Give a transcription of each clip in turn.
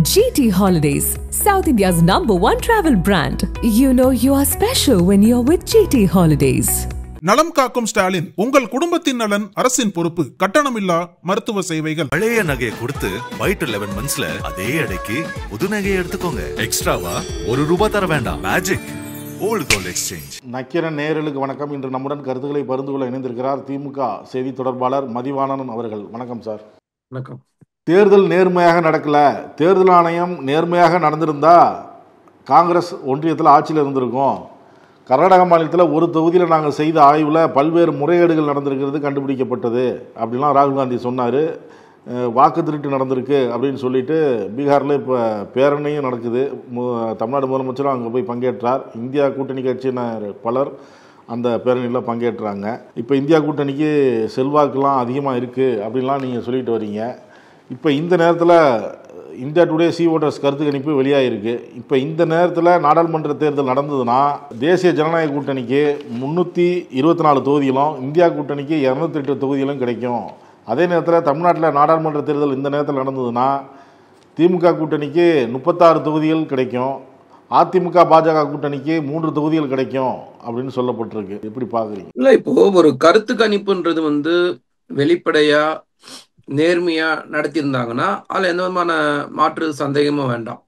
GT Holidays, South India's #1 travel brand. You know you are special when you're with GT Holidays. நலம் காக்கும் ஸ்டாலின், உங்கள் குடும்பத்தின் நலன் அரசின் பொறுப்பு. கட்டணமில்லா மருத்துவ சேவைகள். பழைய நகையை கொடுத்து பை டு 11 monthsல அதே அடைக்கு புது நகையை எடுத்துக்கோங்க. எக்ஸ்ட்ராவா ₹1 தர வேண்டாம். Magic old gold exchange. Nakkheeran நேயர்களுக்கு வணக்கம். இன்று நம்முடன் கருத்துக்களை பகிர்ந்து கொள்ள இணைந்திருக்கிறார் திமுக செய்தி தொடர்பாளர் மதிவாணன் அவர்கள். வணக்கம் சார். வணக்கம். தேர்தல் நேர்மையாக நடக்கல, தேர்தல் ஆணையம் நேர்மையாக நடந்திருந்தா காங்கிரஸ் ஒன்றியத்தில் ஆட்சியில் இருந்திருக்கும். கர்நாடக மாநிலத்தில் ஒரு தொகுதியில் நாங்கள் செய்த ஆய்வில் பல்வேறு முறைகேடுகள் நடந்திருக்கிறது கண்டுபிடிக்கப்பட்டது அப்படிலாம் ராகுல் காந்தி சொன்னார். வாக்கு திருட்டு நடந்திருக்கு அப்படின்னு சொல்லிட்டு பீகாரில் இப்போ பேரணியும் நடக்குது. தமிழ்நாடு முதலமைச்சரும் அங்கே போய் பங்கேற்றார். இந்தியா கூட்டணி கட்சியினர் பலர் அந்த பேரணியில் பங்கேற்றாங்க. இப்போ இந்தியா கூட்டணிக்கு செல்வாக்குலாம் அதிகமாக இருக்குது அப்படின்லாம் நீங்கள் சொல்லிட்டு வரீங்க. இப்போ இந்த நேரத்தில் இந்தியா டுடே சி ஓட்டர்ஸ் கருத்து கணிப்பு வெளியாகிருக்கு. இப்போ இந்த நேரத்தில் நாடாளுமன்ற தேர்தல் நடந்ததுன்னா தேசிய ஜனநாயக கூட்டணிக்கு 324 தொகுதிகளும், இந்தியா கூட்டணிக்கு 208 தொகுதிகளும் கிடைக்கும். அதே நேரத்தில் தமிழ்நாட்டில் நாடாளுமன்ற தேர்தல் இந்த நேரத்தில் நடந்ததுன்னா திமுக கூட்டணிக்கு 36 தொகுதிகள் கிடைக்கும், அதிமுக பாஜக கூட்டணிக்கு 3 தொகுதிகள் கிடைக்கும் அப்படின்னு சொல்லப்பட்டிருக்கு. எப்படி பார்க்குறீங்க? இல்லை, இப்போ ஒரு கருத்து கணிப்புன்றது வெளிப்படையா நேர்மையா நடத்தியிருந்தாங்கன்னா அதில் எந்த விதமான மாற்று சந்தேகமும் வேண்டாம்.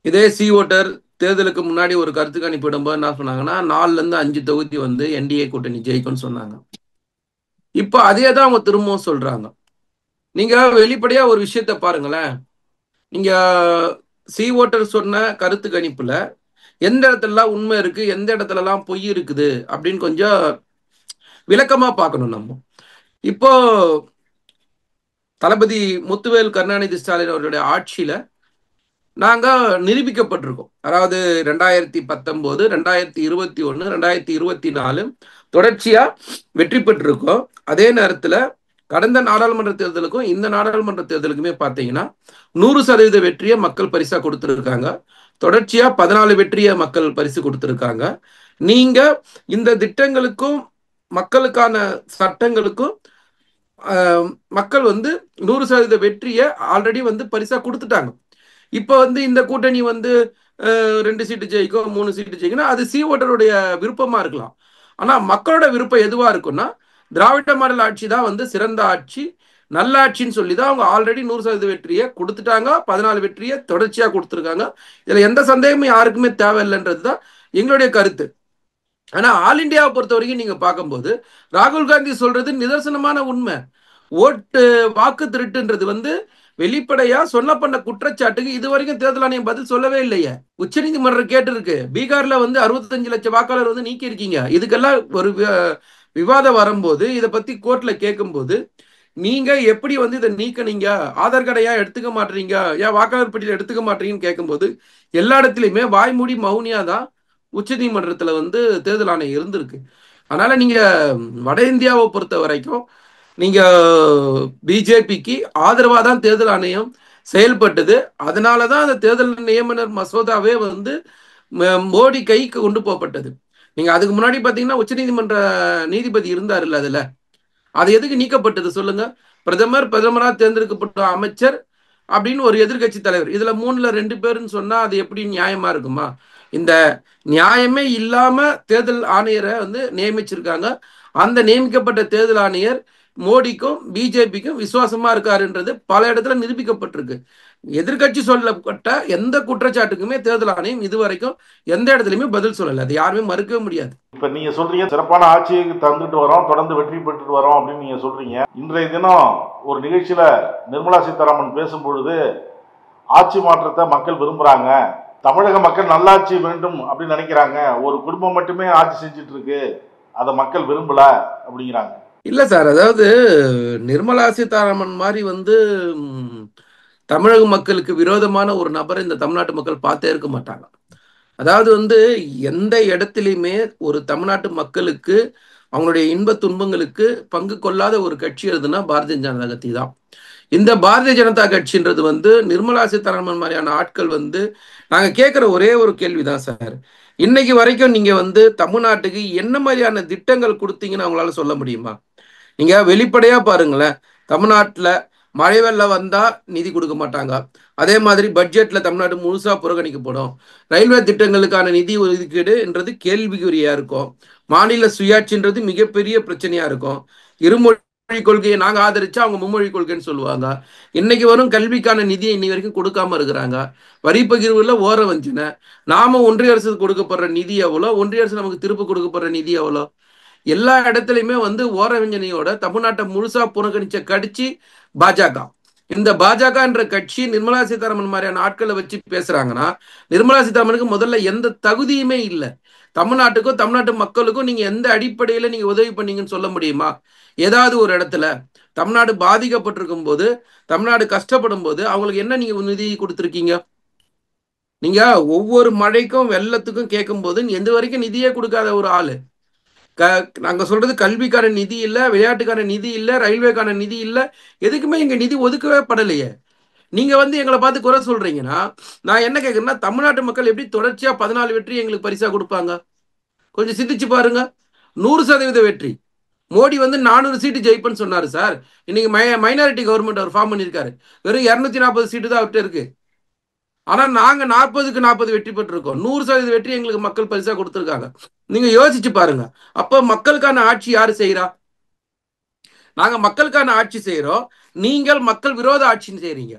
இதே சி ஓட்டர் தேர்தலுக்கு முன்னாடி ஒரு கருத்து கணிப்பு இடும்போது என்ன சொன்னாங்கன்னா 4லேருந்து 5 தொகுதி என்டிஏ கூட்டணி ஜெயிக்கும்னு சொன்னாங்க. இப்போ அதே தான் அவங்க திரும்பவும் சொல்றாங்க. நீங்க வெளிப்படையா ஒரு விஷயத்த பாருங்களேன். நீங்க சி ஓட்டர் சொன்ன கருத்து கணிப்புல எந்த இடத்துலலாம் உண்மை இருக்கு, எந்த இடத்துலலாம் பொய் இருக்குது அப்படின்னு கொஞ்சம் விளக்கமா பார்க்கணும். நம்ம இப்போ தளபதி முத்துவேல் கருணாநிதி ஸ்டாலின் அவருடைய ஆட்சியில நாங்க நிரூபிக்கப்பட்டிருக்கோம். அதாவது 2019, 2021, 2024 தொடர்ச்சியா வெற்றி பெற்றிருக்கோம். அதே நேரத்துல கடந்த நாடாளுமன்ற தேர்தலுக்கும் இந்த நாடாளுமன்ற தேர்தலுக்குமே பார்த்தீங்கன்னா 100% வெற்றியை மக்கள் பரிசா கொடுத்துருக்காங்க. தொடர்ச்சியா 14 வெற்றியை மக்கள் பரிசு கொடுத்துருக்காங்க. நீங்க இந்த திட்டங்களுக்கும் மக்களுக்கான சட்டங்களுக்கும் மக்கள் 100% வெற்றியை ஆல்ரெடி பரிசா கொடுத்துட்டாங்க. இப்போ இந்த கூட்டணி 2 சீட்டு ஜெயிக்கும், 3 சீட்டு ஜெயிக்கணும், அது சி ஓட்டருடைய விருப்பமா இருக்கலாம். ஆனா மக்களோட விருப்பம் எதுவா இருக்குன்னா திராவிட மாடல் ஆட்சி தான் சிறந்த ஆட்சி, நல்ல ஆட்சின்னு சொல்லி தான் அவங்க ஆல்ரெடி 100% வெற்றியை கொடுத்துட்டாங்க. 14 வெற்றியை தொடர்ச்சியா கொடுத்துருக்காங்க. இதுல எந்த சந்தேகமும் யாருக்குமே தேவையில்லைன்றதுதான் எங்களுடைய கருத்து. ஆனா ஆல் இண்டியாவை பொறுத்த வரைக்கும் நீங்க பார்க்கும்போது ராகுல் காந்தி சொல்றது நிதர்சனமான உண்மை. ஓட்டு வாக்கு திருட்டுன்றது வெளிப்படையா சொல்லப்பட்ட குற்றச்சாட்டுக்கு இதுவரைக்கும் தேர்தல் ஆணையம் பதில் சொல்லவே இல்லையே. உச்ச நீதிமன்றம் கேட்டு இருக்கு. பீகார்ல 65 லட்சம் வாக்காளர் நீக்கி இருக்கீங்க. இதுக்கெல்லாம் ஒரு விவாதம் வரும்போது இதை பத்தி கோர்ட்ல கேட்கும்போது நீங்க எப்படி இதை நீக்கினீங்க, ஆதார் கார்டை ஏன் எடுத்துக்க மாட்டீங்க, ஏன் வாக்காளர் பட்டியல் எடுத்துக்க மாட்டீங்கன்னு கேட்கும்போது எல்லா இடத்துலையுமே வாய்மூடி மௌனியா தான் உச்ச நீதிமன்றத்துல தேர்தல் ஆணையம் இருந்திருக்கு. அதனால நீங்க வட இந்தியாவை பொறுத்த வரைக்கும் நீங்க பிஜேபிக்கு ஆதரவா தான் தேர்தல் ஆணையம் செயல்பட்டது. அதனாலதான் அந்த தேர்தல் நியமன மசோதாவே மோடி கைக்கு கொண்டு போகப்பட்டது. நீங்க அதுக்கு முன்னாடி பாத்தீங்கன்னா உச்ச நீதிமன்ற நீதிபதி இருந்தார் இல்ல, அதுல அது எதுக்கு நீக்கப்பட்டது சொல்லுங்க? பிரதமரா தேர்ந்தெடுக்கப்பட்ட அமைச்சர் அப்படின்னு ஒரு எதிர்கட்சி தலைவர், இதுல 3ல் 2 பேருன்னு சொன்னா அது எப்படி நியாயமா இருக்குமா? இந்த நியாயமே இல்லாம தேர்தல் ஆணையரை நியமிச்சிருக்காங்க. அந்த நியமிக்கப்பட்ட தேர்தல் ஆணையர் மோடிக்கும் பிஜேபிக்கும் விசுவாசமா இருக்காருன்றது பல இடத்துல நிரூபிக்கப்பட்டிருக்கு. எதிர்கட்சி சொல்லப்பட்ட எந்த குற்றச்சாட்டுக்குமே தேர்தல் ஆணையம் இதுவரைக்கும் எந்த இடத்துலயுமே பதில் சொல்லல. அது யாருமே மறுக்கவே முடியாது. இப்ப நீங்க சொல்றீங்க சிறப்பான ஆட்சியை தந்துட்டு வரோம், தொடர்ந்து வெற்றி பெற்றுட்டு வரோம் அப்படின்னு நீங்க சொல்றீங்க. இன்றைய தினம் ஒரு நிகழ்ச்சியில நிர்மலா சீதாராமன் பேசும் பொழுது ஆட்சி மாற்றத்தை மக்கள் விரும்புறாங்க, தமிழக மக்கள் நல்லாட்சி வேண்டும் அப்படின்னு நினைக்கிறாங்க, ஒரு குடும்பம் மட்டுமே ஆட்சி செஞ்சுட்டு இருக்கு, அதை மக்கள் விரும்பல அப்படிங்கிறாங்க. இல்ல சார், அதாவது நிர்மலா சீதாராமன் மாதிரி தமிழக மக்களுக்கு விரோதமான ஒரு நபரை இந்த தமிழ்நாட்டு மக்கள் பார்த்தே இருக்க மாட்டாங்க. அதாவது எந்த இடத்துலையுமே ஒரு தமிழ்நாட்டு மக்களுக்கு அவங்களுடைய இன்ப துன்பங்களுக்கு பங்கு கொள்ளாத ஒரு கட்சி எதுனா பாரதிய ஜனதா கட்சி தான். இந்த பாரதிய ஜனதா கட்சின்றது நிர்மலா சீதாராமன் மாதிரியான ஆட்கள் நாங்க கேட்கிற ஒரே ஒரு கேள்விதான் சார். இன்னைக்கு வரைக்கும் நீங்க தமிழ்நாட்டுக்கு என்ன மாதிரியான திட்டங்கள் கொடுத்தீங்கன்னு அவங்களால சொல்ல முடியுமா? நீங்க வெளிப்படையா பாருங்களேன். தமிழ்நாட்டுல மழை வெள்ளம் வந்தா நிதி கொடுக்க மாட்டாங்க, அதே மாதிரி பட்ஜெட்ல தமிழ்நாடு முழுசா புறக்கணிக்கப்படும். ரயில்வே திட்டங்களுக்கான நிதி ஒதுக்கீடுன்றது கேள்விக்குறியா இருக்கும். மாநில சுயாட்சின்றது மிகப்பெரிய பிரச்சனையா இருக்கும். இருமொழி கொள்கையை நாங்க ஆதரிச்சா அவங்க மும்மொழி கொள்கைன்னு சொல்லுவாங்க. இன்னைக்கு வரும் கல்விக்கான நிதியை இன்னி வரைக்கும் கொடுக்காம இருக்கிறாங்க. வரி பகிர்வுல ஓர வஞ்சனை. நாம ஒன்றிய அரசுக்கு கொடுக்கப்படுற நிதி எவ்வளோ, ஒன்றிய அரசு நமக்கு திரும்ப கொடுக்கப்படுற நிதி எவ்வளோ, எல்லா இடத்துலையுமே ஓர வஞ்சனையோட தமிழ்நாட்டை முழுசா புறக்கணிச்ச கட்சி பாஜக. இந்த பாஜக என்ற கட்சி நிர்மலா சீதாராமன் மாதிரியான ஆட்களை வச்சு பேசுறாங்கன்னா, நிர்மலா சீதாராமனுக்கு முதல்ல எந்த தகுதியுமே இல்லை. தமிழ்நாட்டுக்கும் தமிழ்நாட்டு மக்களுக்கும் நீங்க எந்த அடிப்படையில நீங்க உதவி பண்ணீங்கன்னு சொல்ல முடியுமா? ஏதாவது ஒரு இடத்துல தமிழ்நாடு பாதிக்கப்பட்டிருக்கும் போது, தமிழ்நாடு கஷ்டப்படும் போது அவங்களுக்கு என்ன நீங்க நிதி கொடுத்துருக்கீங்க? நீங்க ஒவ்வொரு மழைக்கும் வெள்ளத்துக்கும் கேட்கும் போது எந்த வரைக்கும் நிதியே கொடுக்காத ஒரு ஆளு. நாங்க சொல்றது கல்விக்கான நிதி இல்ல, விளையாட்டுக்கான நிதி இல்ல, ரயில்வேக்கான நிதி இல்ல, எதுக்குமே இங்க நிதி ஒதுக்கவே படலையே. நீங்க எங்களை பார்த்து குறை சொல்றீங்கன்னா, நான் என்ன கேட்கறேன்னா, தமிழ்நாட்டு மக்கள் எப்படி தொடர்ச்சியா 14 வெற்றி எங்களுக்கு பரிசா கொடுப்பாங்க? கொஞ்சம் சிந்திச்சு பாருங்க. 100% வெற்றி. மோடி 400 சீட்டு ஜெயிப்பேன்னு சொன்னாரு சார். இன்னைக்கு மைனாரிட்டி கவர்மெண்ட் அவர் ஃபார்ம் பண்ணியிருக்காரு. வெறும் 240 சீட்டு தான் அவர்கிட்ட இருக்கு. ஆனா நாங்க 40க்கு 40 வெற்றி பெற்றிருக்கோம். 100% வெற்றி எங்களுக்கு மக்கள் பரிசா கொடுத்துருக்காங்க. நீங்க யோசிச்சு பாருங்க. அப்ப மக்களுக்கான ஆட்சி யாரு செய்யறா? நாங்க மக்களுக்கான ஆட்சி செய்யறோம், நீங்கள் மக்கள் விரோத ஆட்சின்னு செய்யறீங்க.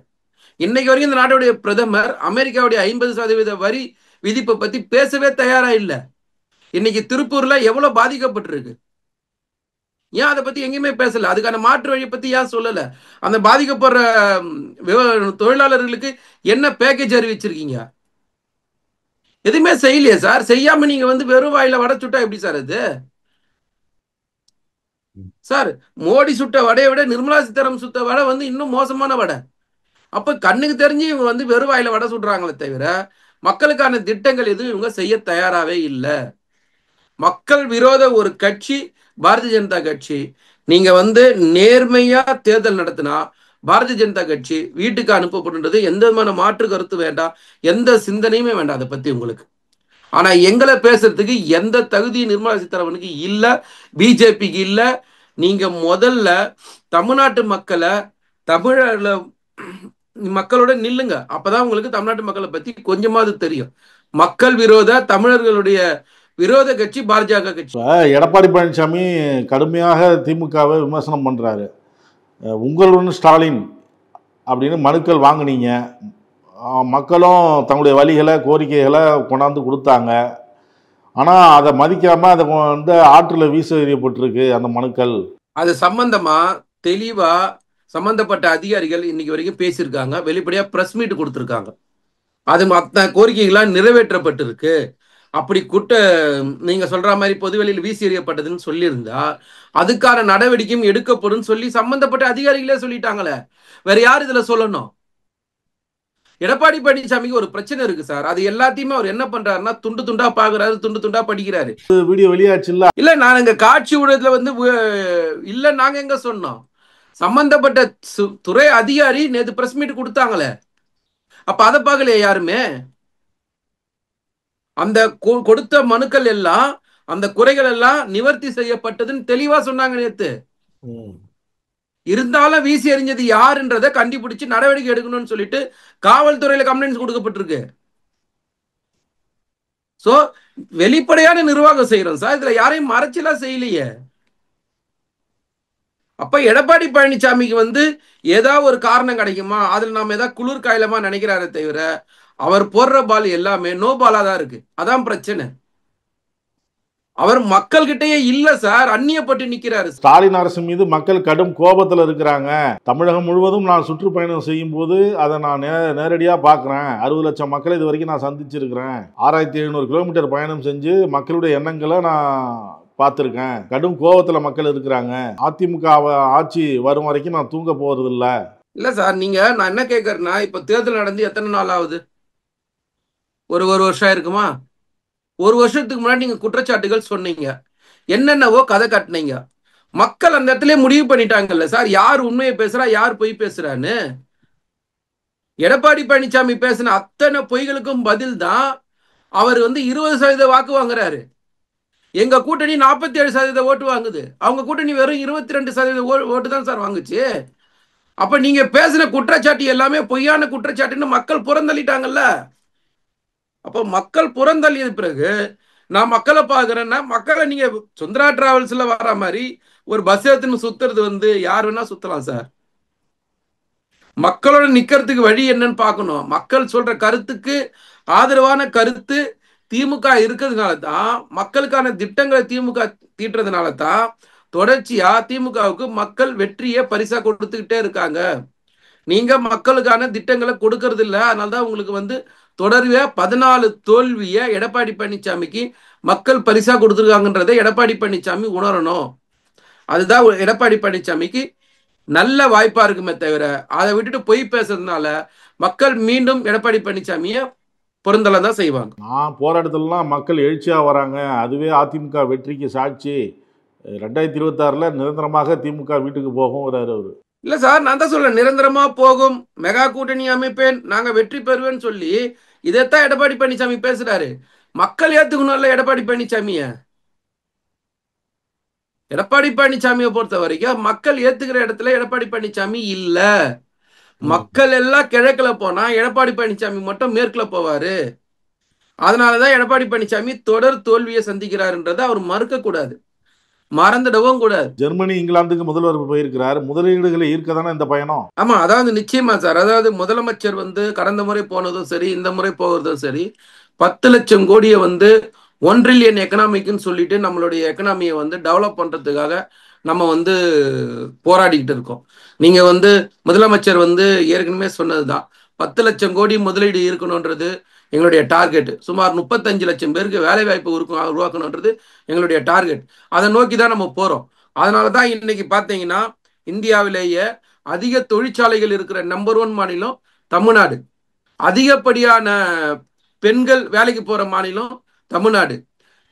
இன்னைக்கு வரைக்கும் இந்த நாட்டுடைய பிரதமர் அமெரிக்காவுடைய 50% வரி விதிப்பை பத்தி பேசவே தயாரா இல்ல. இன்னைக்கு திருப்பூர்ல எவ்வளவு பாதிக்கப்பட்டிருக்கு, ஏன் அதை பத்தி எங்கேயுமே பேசல? அதுக்கான மாற்று வழியை பத்தி ஏன் சொல்லல? அந்த பாதிக்கப்படுற தொழிலாளர்களுக்கு என்ன பேக்கேஜ் அறிவிச்சிருக்கீங்க? எதுவுமே செய்யலையே சார். செய்யாம நீங்க வெறும் வாயில வடை சுட்டா எப்படி சார் அது? சார், மோடி சுட்ட வடையை விட நிர்மலா சீதாராமன் சுட்ட வடை இன்னும் மோசமான வடை. அப்ப கண்ணுக்கு தெரிஞ்சு இவங்க வெறும் வாயில வடை சுடுறாங்களே தவிர மக்களுக்கான திட்டங்கள் எதுவும் இவங்க செய்ய தயாராவே இல்லை. மக்கள் விரோத ஒரு கட்சி பாரதிய ஜனதா கட்சி. நீங்க நேர்மையா தேர்தல் நடத்தினா பாரதிய ஜனதா கட்சி வீட்டுக்கு அனுப்பப்படுன்றது எந்த விதமான மாற்று கருத்து வேண்டாம், எந்த சிந்தனையுமே வேண்டாம் அதை பத்தி உங்களுக்கு. ஆனா எங்களை பேசுறதுக்கு எந்த தகுதி நிர்மலா சீதாராமனுக்கு இல்ல, பிஜேபிக்கு இல்ல. நீங்க முதல்ல தமிழ்நாட்டு மக்களை, தமிழ மக்களோட நில்லுங்க. அப்பதான் உங்களுக்கு தமிழ்நாட்டு மக்களை பத்தி கொஞ்சமாவது தெரியும். மக்கள் விரோத தமிழர்களுடைய விரோத கட்சி பாஜக கட்சி. எடப்பாடி பழனிசாமி கடுமையாக திமுகவை விமர்சனம் பண்றாரு. உங்களுடன் ஸ்டாலின் அப்படின்னு மனுக்கள் வாங்கினீங்க, மக்களும் தங்களுடைய வழிகளை கோரிக்கைகளை கொண்டாந்து கொடுத்தாங்க. ஆனால் அதை மதிக்காம அதை ஆற்றில் வீச எறியப்பட்டிருக்கு அந்த மனுக்கள். அது சம்பந்தமா தெளிவா சம்பந்தப்பட்ட அதிகாரிகள் இன்னைக்கு வரைக்கும் பேசியிருக்காங்க, வெளிப்படையா பிரஸ் மீட் கொடுத்துருக்காங்க. அது மற்ற கோரிக்கைகளாக நிறைவேற்றப்பட்டிருக்கு. அப்படி நீங்க சொல்ற மாதிரி பொதுவெளியில் வீசி எறியப்பட்டதுன்னு சொல்லியிருந்தா அதுக்கான நடவடிக்கையும் எடுக்கப்படும் சொல்லி சம்பந்தப்பட்ட அதிகாரிகளே சொல்லிட்டாங்களே. வேற யார் இதுல சொல்லணும்? எடப்பாடி பழனிசாமிக்கு ஒரு பிரச்சனை இருக்கு சார். அது எல்லாத்தையுமே அவர் என்ன பண்றாருன்னா துண்டு துண்டா பாக்குறாரு, துண்டு துண்டா படிக்கிறாரு. வீடியோ வெளியாச்சு இல்ல, நான் எங்க காட்சி ஊடகத்துல இல்ல நாங்க எங்க சொன்னோம்? சம்பந்தப்பட்ட துறை அதிகாரி நேத்து பிரஸ் மீட் கொடுத்தாங்களே, அப்ப அதை பார்க்கலையா யாருமே? அந்த கொடுத்த மனுக்கள் எல்லாம், அந்த குறைகள் எல்லாம் நிவர்த்தி செய்யப்பட்டதுன்னு தெளிவா சொன்னாங்க நேத்து. இருந்தாலும் வீசி எறிஞ்சது யாருன்றதை கண்டுபிடிச்சு நடவடிக்கை எடுக்கணும்னு சொல்லிட்டு காவல்துறையில கம்ப்ளைண்ட்ஸ் கொடுக்கப்பட்டிருக்கு. சோ வெளிப்படையான நிர்வாகம் செய்யறோம் சார், இதுல யாரையும் மறைச்சலாம் செய்யலையே. அப்ப எடப்பாடி பழனிசாமிக்கு ஏதாவது ஒரு காரணம் கிடைக்குமா, அதுல நாம ஏதாவது குளிர் காயலமா நினைக்கிறாரே தவிர அவர் போடுற பால் எல்லாமே நோ பாலா தான் இருக்கு. அதான் பிரச்சனை. அவர் மக்கள் கிட்டயே இல்ல சார், அந்நியப்பட்டு நிக்கிறாரு. ஸ்டாலின் அரசு மீது மக்கள் கடும் கோபத்துல இருக்கிறாங்க. தமிழகம் முழுவதும் நான் சுற்றுப்பயணம் செய்யும் போது அதை நான் நேரடியா பாக்குறேன். 60 லட்சம் மக்களை இது வரைக்கும் நான் சந்திச்சிருக்கிறேன். 6700 கிலோமீட்டர் பயணம் செஞ்சு மக்களுடைய எண்ணங்களை நான் பார்த்துருக்கேன். கடும் கோபத்துல மக்கள் இருக்கிறாங்க. அதிமுக ஆட்சி வரும் வரைக்கும் நான் தூங்க போறது இல்ல சார். நான் என்ன கேட்கறேன்னா, இப்ப தேர்தல் நடந்து எத்தனை நாள் ஆகுது? ஒரு வருஷம் இருக்குமா? ஒரு வருஷத்துக்கு முன்னாடி நீங்க குற்றச்சாட்டுகள் சொன்னீங்க, என்னென்னவோ கதை கட்டினீங்க. மக்கள் அந்த இடத்துல முடிவு பண்ணிட்டாங்கல்ல சார், யார் உண்மையை பேசுறா, யார் பொய் பேசுறான்னு. எடப்பாடி பழனிசாமி பேசின அத்தனை பொய்களுக்கும் பதில் தான் அவர் 20% வாக்கு வாங்குறாரு. எங்க கூட்டணி 47% ஓட்டு வாங்குது, அவங்க கூட்டணி வெறும் 22% ஓட்டு தான் சார் வாங்குச்சு. அப்ப நீங்க பேசின குற்றச்சாட்டு எல்லாமே பொய்யான குற்றச்சாட்டுன்னு மக்கள் புறந்தள்ளிட்டாங்கல்ல. அப்போ மக்கள் புறந்தள்ளியது பிறகு நான் மக்களை பாக்குறேன்னா, மக்களை நீங்க சுந்தரா டிராவல்ஸ்ல வர மாதிரி ஒரு பஸ் எடுத்துன்னு சுத்துறது யார் வேணா சுத்தலாம் சார். மக்களோட நிக்கிறதுக்கு வழி என்னன்னு பார்க்கணும். மக்கள் சொல்ற கருத்துக்கு ஆதரவான கருத்து திமுக இருக்கிறதுனால தான், மக்களுக்கான திட்டங்களை திமுக தீட்டுறதுனால தான் தொடர்ச்சியா திமுகவுக்கு மக்கள் வெற்றியை பரிசா கொடுத்துக்கிட்டே இருக்காங்க. நீங்க மக்களுக்கான திட்டங்களை கொடுக்கறது இல்லை. அதனாலதான் உங்களுக்கு தொடர்வே 14 தோல்வியை எடப்பாடி பழனிசாமிக்கு மக்கள் பரிசா கொடுத்துருக்காங்கன்றதை எடப்பாடி பழனிசாமி உணரணும். அதுதான் எடப்பாடி பழனிசாமிக்கு நல்ல வாய்ப்பா இருக்குமே தவிர, அதை விட்டுட்டு பொய் பேசுறதுனால மக்கள் மீண்டும் எடப்பாடி பழனிசாமியை பொருந்தல தான் செய்வாங்க. நான் போற இடத்துலலாம் மக்கள் எழுச்சியா வராங்க, அதுவே அதிமுக வெற்றிக்கு சாட்சி. 2026 நிரந்தரமாக திமுக வீட்டுக்கு போகும் அவரு. இல்ல சார், நான் தான் சொல்றேன், நிரந்தரமா போகும், மெகா கூட்டணி அமைப்பேன், நாங்க வெற்றி பெறுவேன்னு சொல்லி இதைத்தான் எடப்பாடி பழனிசாமி பேசுறாரு. மக்கள் ஏத்துக்கணும்ல எடப்பாடி பழனிசாமிய. எடப்பாடி பழனிசாமியை பொறுத்த வரைக்கும் மக்கள் ஏத்துக்கிற இடத்துல எடப்பாடி பழனிசாமி இல்ல. மக்கள் எல்லாம் கிழக்குல போனா எடப்பாடி பழனிசாமி மட்டும் மேற்குல போவாரு. அதனாலதான் எடப்பாடி பழனிசாமி தொடர் தோல்வியை சந்திக்கிறாருன்றதை அவர் மறுக்க கூடாது, மறந்துடவும் கூடாது. ஜெர்மனி, இங்கிலாந்துக்கு முதல்வர் போயிருக்கிறார். முதலீடுகளை ஈர்க்க தானே இந்த பயணம். ஆமா, அதாவது நிச்சயமா சார். அதாவது முதலமைச்சர் கடந்த முறை போனதும் சரி, இந்த முறை போகிறதும் சரி, 10 லட்சம் கோடியை 1 ட்ரில்லியன் எக்கனாமிக்னு சொல்லிட்டு நம்மளுடைய எக்கனாமியை டெவலப் பண்றதுக்காக நம்ம போராடிக்கிட்டு இருக்கோம். நீங்க முதலமைச்சர் ஏற்கனவே சொன்னதுதான், 10 லட்சம் கோடி முதலீடு இருக்கணும்ன்றது எங்களுடைய டார்கெட். சுமார் 35 லட்சம் பேருக்கு வேலை வாய்ப்பு உருவாக்கணும்ன்றது எங்களுடைய டார்கெட். அதை நோக்கி தான் நம்ம போறோம். அதனாலதான் இன்னைக்கு பாத்தீங்கன்னா இந்தியாவிலேயே அதிக தொழிற்சாலைகள் இருக்கிற நம்பர் 1 மாநிலம் தமிழ்நாடு, அதிகப்படியான பெண்கள் வேலைக்கு போற மாநிலம் தமிழ்நாடு,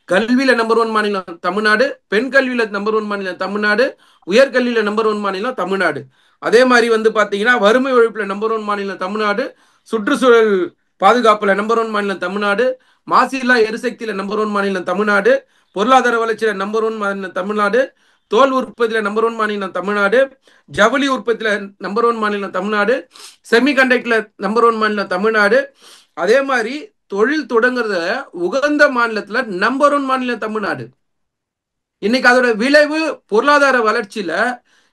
கல்வியில நம்பர் 1 மாநிலம் தமிழ்நாடு, பெண் கல்வியில நம்பர் 1 மாநிலம் தமிழ்நாடு, உயர்கல்வியில நம்பர் 1 மாநிலம் தமிழ்நாடு. அதே மாதிரி பாத்தீங்கன்னா வறுமை ஒழிப்புல நம்பர் 1 மாநிலம் தமிழ்நாடு, சுற்றுச்சூழல் பாதுகாப்புல நம்பர் 1 மாநிலம் தமிழ்நாடு, மாசில்லா எரிசக்தியில நம்பர் 1 மாநிலம் தமிழ்நாடு, பொருளாதார வளர்ச்சியில நம்பர் 1 மாநிலம் தமிழ்நாடு, தோல் உற்பத்தியில நம்பர் 1 மாநிலம் தமிழ்நாடு, ஜவுளி உற்பத்தியில நம்பர் 1 மாநிலம் தமிழ்நாடு, செமிகண்டக்டர்ல நம்பர் 1 மாநிலம் தமிழ்நாடு. அதே மாதிரி தொழில் தொடங்குறத உகந்த மாநிலத்துல நம்பர் 1 மாநிலம் தமிழ்நாடு. இன்னைக்கு அதோட விளைவு பொருளாதார வளர்ச்சியில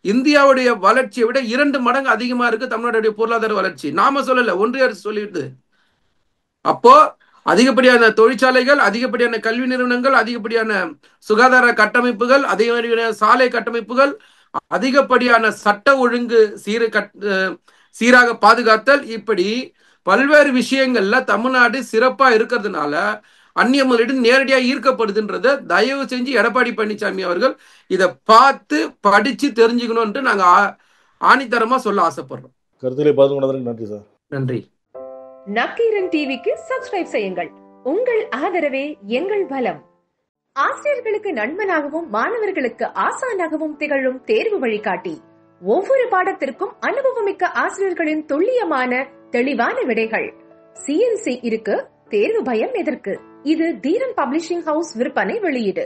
இந்தியாவுடைய வளர்ச்சியை விட 2 மடங்கு அதிகமா இருக்கு தமிழ்நாடுடைய பொருளாதார வளர்ச்சி. நாம சொல்லல, ஒன்றிய அரசு சொல்லிட்டு. அப்போ அதிகப்படியான தொழிற்சாலைகள், அதிகப்படியான கல்வி நிறுவனங்கள், அதிகப்படியான சுகாதார கட்டமைப்புகள், அதிகப்படியான சாலை கட்டமைப்புகள், அதிகப்படியான சட்ட ஒழுங்கு சீராக பாதுகாத்தல், இப்படி பல்வேறு விஷயங்கள்ல தமிழ்நாடு சிறப்பா இருக்கிறதுனால அந்நிய முதலீடு நேரடியா ஈர்க்கப்படுதுன்றத தயவு செஞ்சு எடப்பாடி பழனிசாமி அவர்கள் இதை பார்த்து படிச்சு தெரிஞ்சுக்கணும்னு நாங்க ஆணித்தரமா சொல்ல ஆசைப்படுறோம். கருத்துக்களை பகிர்ந்து கொண்டதற்கு நன்றி சார். நன்றி. நக்கீரன் டிவிக்கு சப்ஸ்கிரைப் செய்யுங்கள். உங்கள் ஆதரவே எங்கள் பலம். ஆசிரியர்களுக்கு நண்பனாகவும் மாணவர்களுக்கு ஆசானாகவும் திகழும் தேர்வு வழிகாட்டி. ஒவ்வொரு பாடத்திற்கும் அனுபவமிக்க ஆசிரியர்களின் துல்லியமான தெளிவான விடைகள். CNC இருக்கு, தேர்வு பயம் எதற்கு? இது தீரன் பப்ளிஷிங் ஹவுஸ் விற்பனை வெளியீடு.